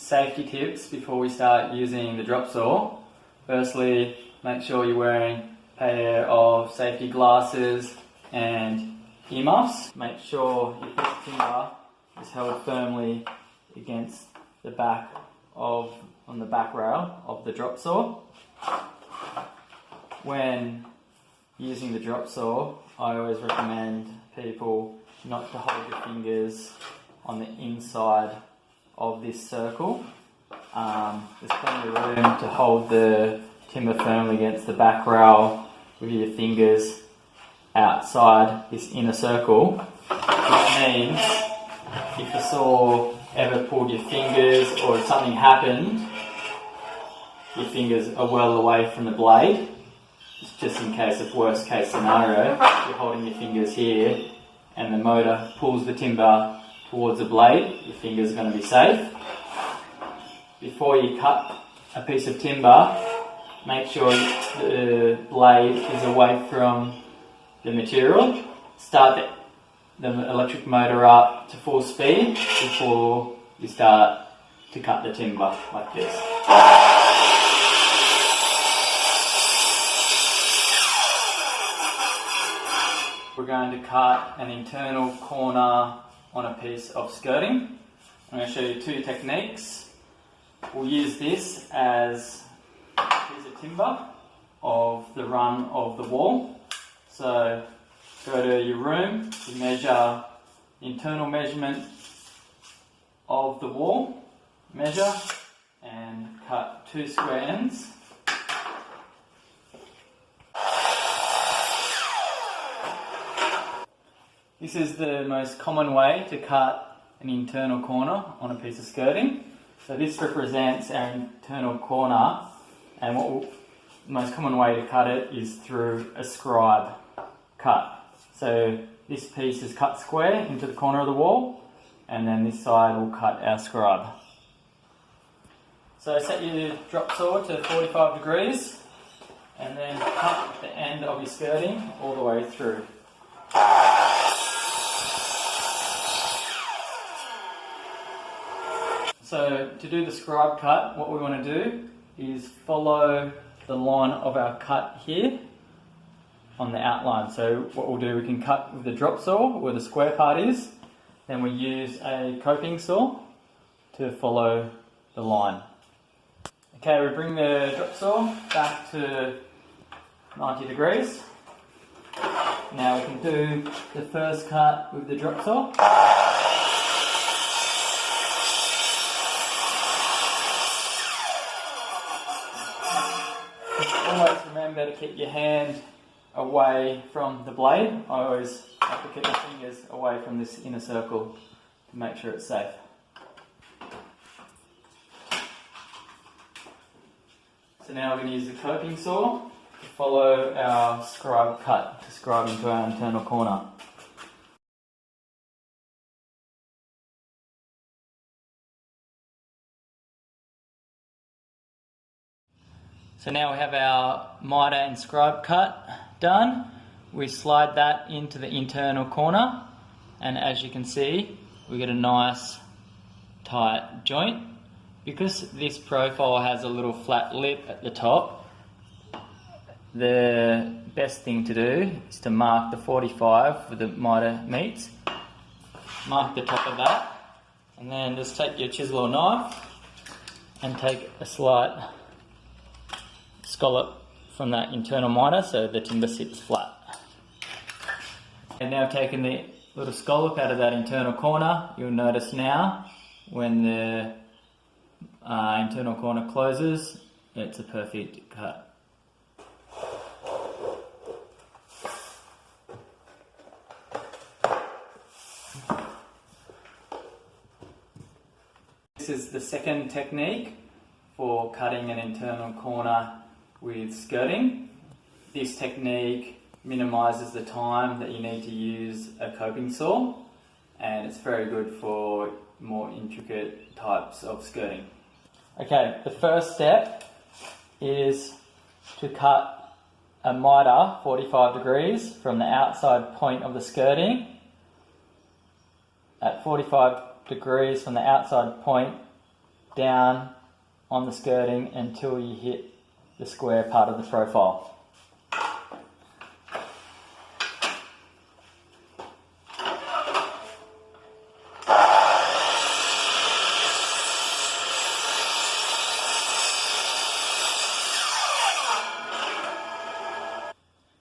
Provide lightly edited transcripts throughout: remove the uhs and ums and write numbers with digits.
safety tips before we start using the drop saw. Firstly, make sure you're wearing a pair of safety glasses and earmuffs. Make sure your piece of timber is held firmly against the back on the back rail of the drop saw. When using the drop saw, I always recommend people not to hold your fingers on the inside of this circle. There's plenty of room to hold the timber firmly against the back rail with your fingers outside this inner circle, which means if the saw ever pulled your fingers or if something happened, your fingers are well away from the blade. Just in case of worst case scenario, you're holding your fingers here and the motor pulls the timber towards the blade, your fingers are going to be safe. Before you cut a piece of timber, make sure the blade is away from the material. Start the electric motor up to full speed before you start to cut the timber like this. We're going to cut an internal corner on a piece of skirting. I'm going to show you two techniques. We'll use this as a piece of timber of the run of the wall. So go to your room, you measure the internal measurement of the wall, measure and cut 2 square ends. This is the most common way to cut an internal corner on a piece of skirting. So this represents our internal corner, and the most common way to cut it is through a scribe cut. So this piece is cut square into the corner of the wall, and then this side will cut our scribe. So set your drop saw to 45 degrees and then cut the end of your skirting all the way through. So to do the scribe cut, what we want to do is follow the line of our cut here on the outline. So what we'll do, we can cut with the drop saw where the square part is, then we use a coping saw to follow the line. Okay, we bring the drop saw back to 90 degrees. Now we can do the first cut with the drop saw. Always remember to keep your hand away from the blade. I always have to keep my fingers away from this inner circle to make sure it's safe. So now we're going to use the coping saw to follow our scribe cut to scribe into our internal corner. So now we have our miter and scribe cut done. We slide that into the internal corner, and as you can see, we get a nice tight joint. Because this profile has a little flat lip at the top, the best thing to do is to mark the 45 where the miter meets. Mark the top of that, and then just take your chisel or knife and take a slight scallop from that internal miter so the timber sits flat. And now I've taken the little scallop out of that internal corner. You'll notice now when the internal corner closes, it's a perfect cut. This is the second technique for cutting an internal corner with skirting. This technique minimises the time that you need to use a coping saw, and it's very good for more intricate types of skirting. Okay, the first step is to cut a miter 45 degrees from the outside point of the skirting. At 45 degrees from the outside point, down on the skirting until you hit the square part of the profile.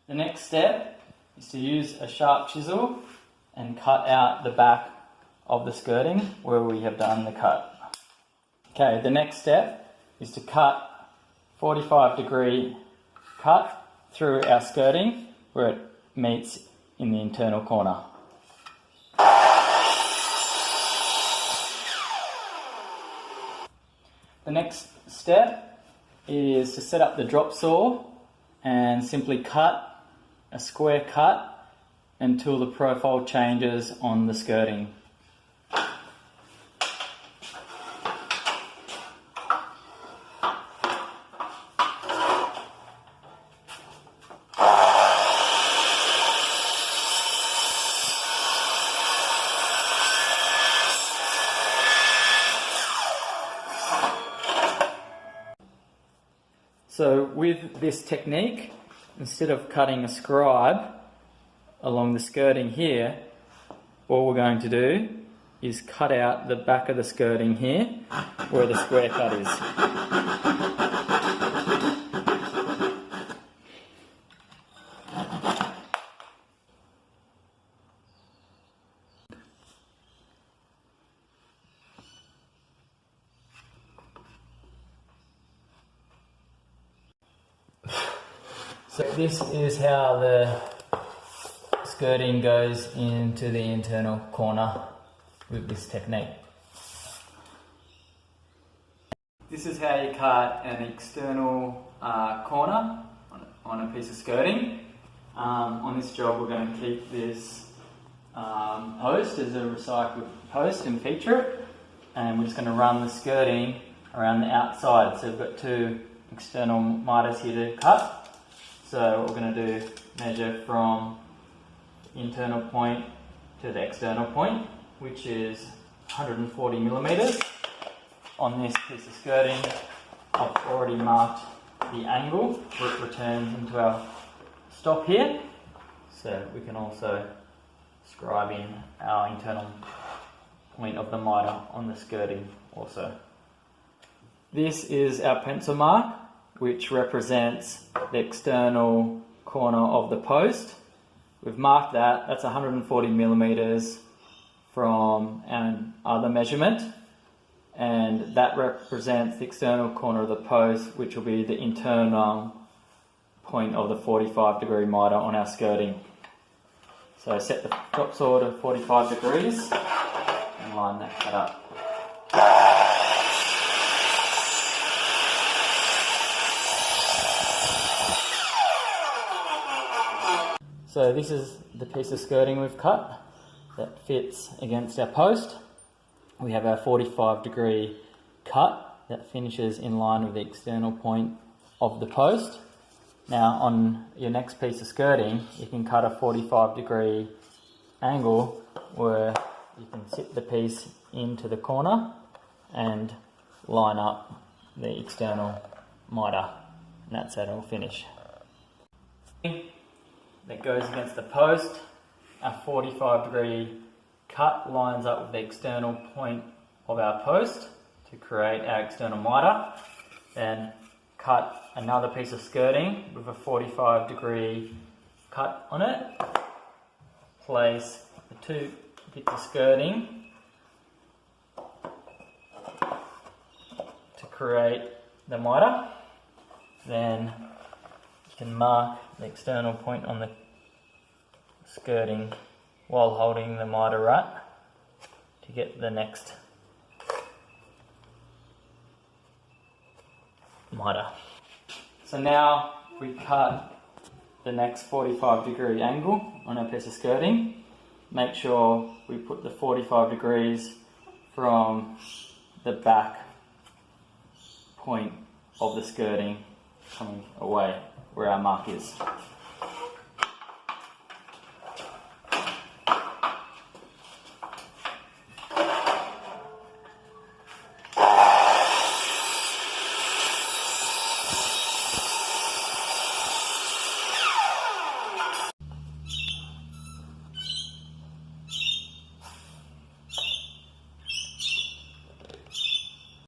The next step is to use a sharp chisel and cut out the back of the skirting where we have done the cut. Okay, the next step is to cut 45-degree cut through our skirting where it meets in the internal corner. The next step is to set up the drop saw and simply cut a square cut until the profile changes on the skirting. So with this technique, instead of cutting a scribe along the skirting here, all we're going to do is cut out the back of the skirting here where the square cut is. So this is how the skirting goes into the internal corner with this technique. This is how you cut an external corner on a piece of skirting. On this job we're going to keep this post as a recycled post and feature it, and we're just going to run the skirting around the outside. So we've got two external miters here to cut. So what we're going to do, measure from internal point to the external point, which is 140 millimeters. On this piece of skirting, I've already marked the angle where it returns into our stop here. So we can also scribe in our internal point of the miter on the skirting also. This is our pencil mark, which represents the external corner of the post. We've marked that, that's 140 millimeters from our other measurement, and that represents the external corner of the post, which will be the internal point of the 45-degree miter on our skirting. So set the drop saw to 45 degrees and line that cut up. So this is the piece of skirting we've cut that fits against our post. We have our 45-degree cut that finishes in line with the external point of the post. Now on your next piece of skirting, you can cut a 45-degree angle where you can sit the piece into the corner and line up the external miter, and that's how it'll finish. That goes against the post. Our 45-degree cut lines up with the external point of our post to create our external miter. Then cut another piece of skirting with a 45-degree cut on it. Place the two bits of skirting to create the miter. Then you can mark the external point on the skirting while holding the miter right to get the next miter. So now we cut the next 45-degree angle on our piece of skirting. Make sure we put the 45 degrees from the back point of the skirting coming away where our mark is.